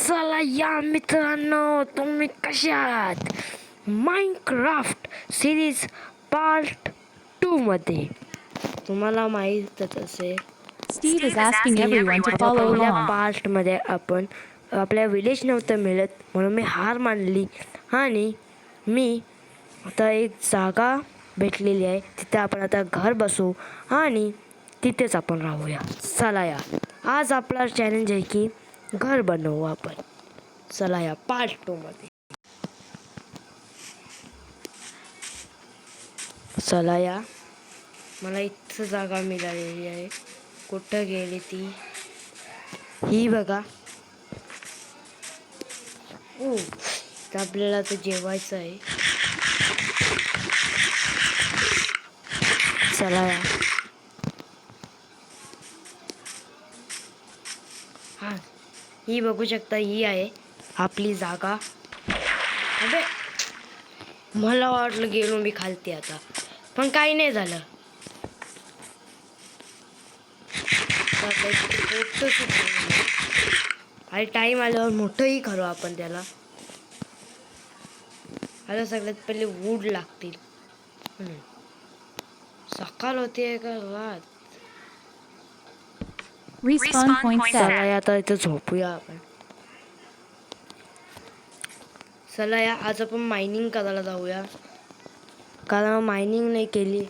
चला या मित्रांनो, तुम्ही कसे आहात? माइनक्राफ्ट सिरीज पार्ट 2 मध्ये तुम्हाला माहीतच असेल, Steve is asking everyone to follow पहिल्या along. पार्ट मध्ये आपण आपल्या विलेज नव्हतं मिळत म्हणून मी हार मानली आणि मी आता एक जागा भेटलेली आहे, तिथे आपण आता घर बसू आणि तिथेच आपण राहूया. चला या, आज आपला चॅलेंज आहे की घर बनवू आपण. चला या पार्ट 2 मध्ये. चला या, मला इथं जागा मिळालेली आहे. कुठं गेली ती? ही बघा. ओ, तर आपल्याला तर जेवायचं आहे. चला या. हा, ही बघू शकता, ही आहे आपली जागा. अबे, मला वाटलं गेलो मी खालती आता, पण काही नाही झालं. आणि टाईम आल्यावर मोठंही करू आपण त्याला. आता सगळ्यात पहिले वूड लागतील. सकाळ होते का रात? Respawn point set. चला या, आता इथं झोपूया आपण. चला या, आज आपण मायनिंग करायला जाऊया, कारण मायनिंग नाही केली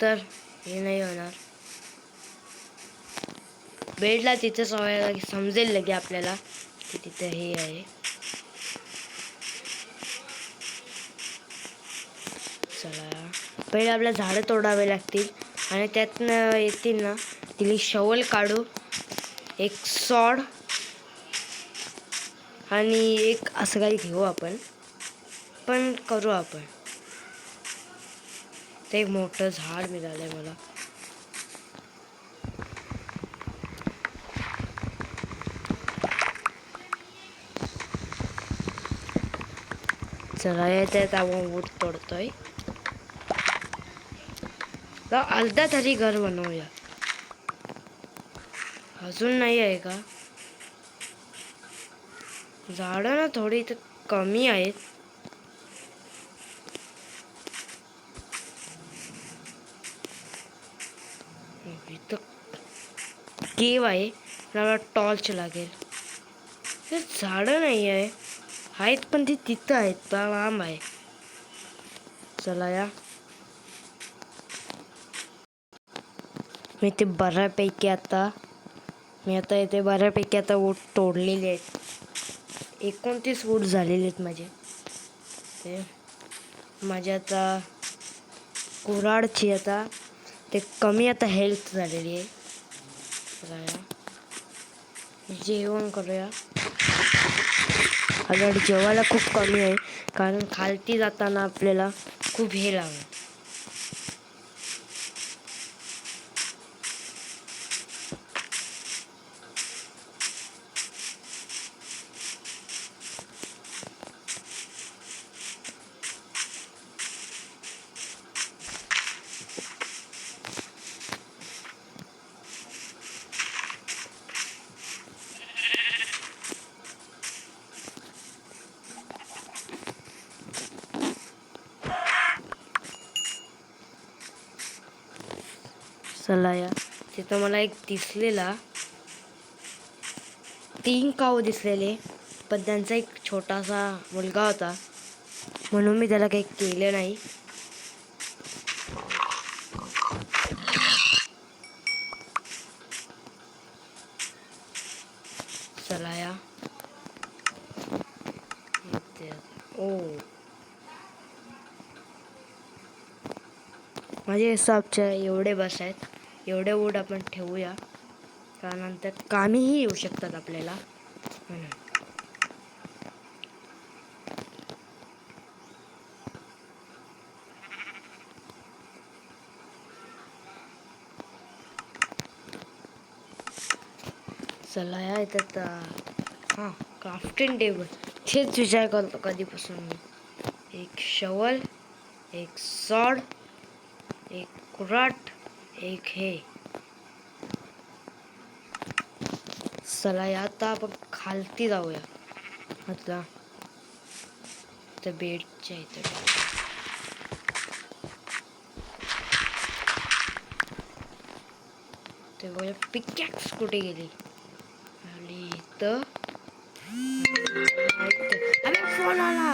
तर हे नाही होणार. बेडला तिथे सवय समजेल लगे आपल्याला की तिथे हे आहे. चला, पहिले आपल्याला झाडं तोडावे लागतील आणि त्यातनं येतील ना, तिला शवल काढू, एक सॉड आणि एक असं काही घेऊ आपण, पण करू आपण. ते एक मोठं झाड मिळालंय मला. चला येतात, आपण वूड तोडतोय. अर्धा तरी घर बनवूया. अजून नाही आहे का? झाडं ना थोडी इथं कमी आहेत. इथं केव आहे, मला टॉर्च लागेल. हे झाडं नाही आहे, आहेत पण ती तिथं आहेत, लांब आहे. चला या, मी ते बऱ्यापैकी आता इथे बऱ्यापैकी आता वूड तोडलेले आहेत. 29 वूड झालेले आहेत माझे. ते माझ्या आता कुऱ्हाडची आता ते कमी आता हेल्थ झालेली आहे. चला या, जेवण करूया. आता जेवायला खूप कमी आहे, कारण खालती जाताना आपल्याला खूप हे लागेल. चला या, तिथं मला एक दिसलेला 3 काऊ दिसलेले, पण त्यांचा एक छोटासा मुलगा होता म्हणून मी त्याला काही केलं नाही. चला या. ओ, माझे हिसाबच्या एवढे बस आहेत. एवढे वूड आपण ठेवूया, कारण नंतर कामीही येऊ शकतात आपल्याला. चला या, येतात. हां, क्राफ्टिंग टेबल, तेच विचार करतो कधीपासून मी. एक शवल, एक सॉड, एक कुऱ्हाड, एक हे. चला या, आता आपण खालती जाऊया. आता त्या बेडच्या इथं ते बघा पिकॅक्स कुठे गेली आणि इथं अबे फोन आला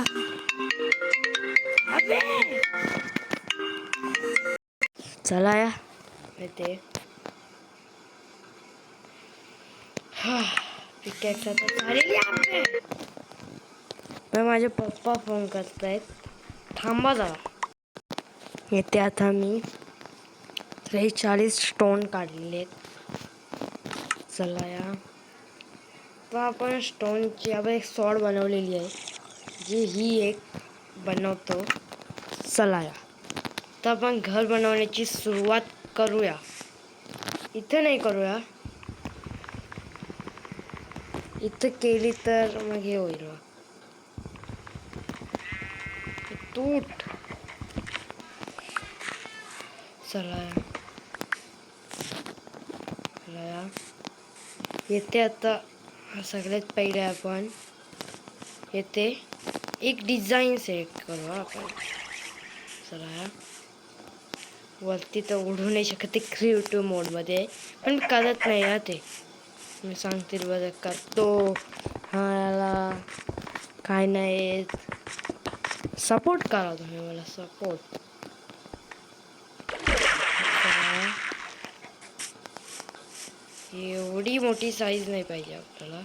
अबे चला या ते पिकॅक्स आता चालेल अबे पण माझे पप्पा फोन करतायत थांबा जरा येते आता मी 43 स्टोन काढलेले आहेत चला या तर आपण स्टोनची आपण एक सॉड बनवलेली आहे जी ही एक बनवतो चला या तर आपण घर बनवण्याची सुरुवात करूया इथे नाही करूया इथं केली तर मग हे होईल तूट चला येते आता सगळ्यात पहिले आपण येते एक डिझाईन सेट करू आपण चला वरती तर उडू नाही शकत ते क्रिएटिव्ह मोडमध्ये पण करत नाही ना ते मी सांगतील बरं करतो हा याला काय नाही सपोर्ट करा तुम्ही मला सपोर्ट एवढी मोठी साईज नाही पाहिजे आपल्याला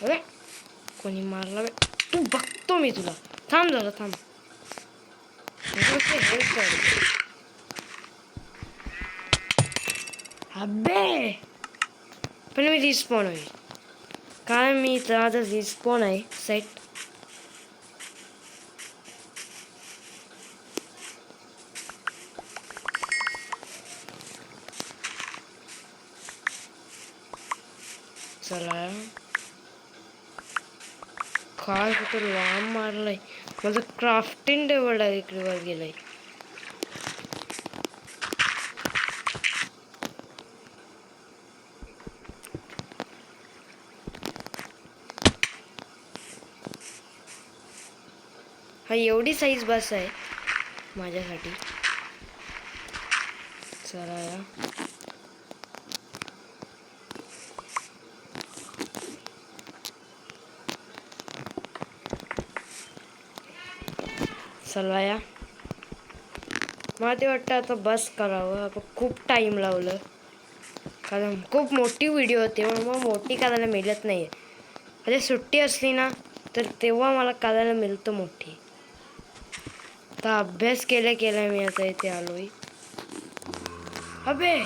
अरे कोणी मारला तू बघतो मी तुला थांब झालं थांब अबे पण मी रिस्पॉन होईल काय मी तर आता रिस्पॉन आहे सेट चला काय कुठं लांब मारलाय माझं क्राफ्टिंग टेबल डायरेक्ट वर गेलंय हा एवढी साईज बस आहे माझ्यासाठी चला या चला या मला ते वाटतं आता बस करावं आपण खूप टाईम लावलं कारण खूप मोठी व्हिडिओ होती म्हणून मग मोठी करायला मिळत नाही अरे सुट्टी असली ना तर तेव्हा मला करायला मिळतं मोठी तर अभ्यास केल्या मी आता इथे आलोय अबे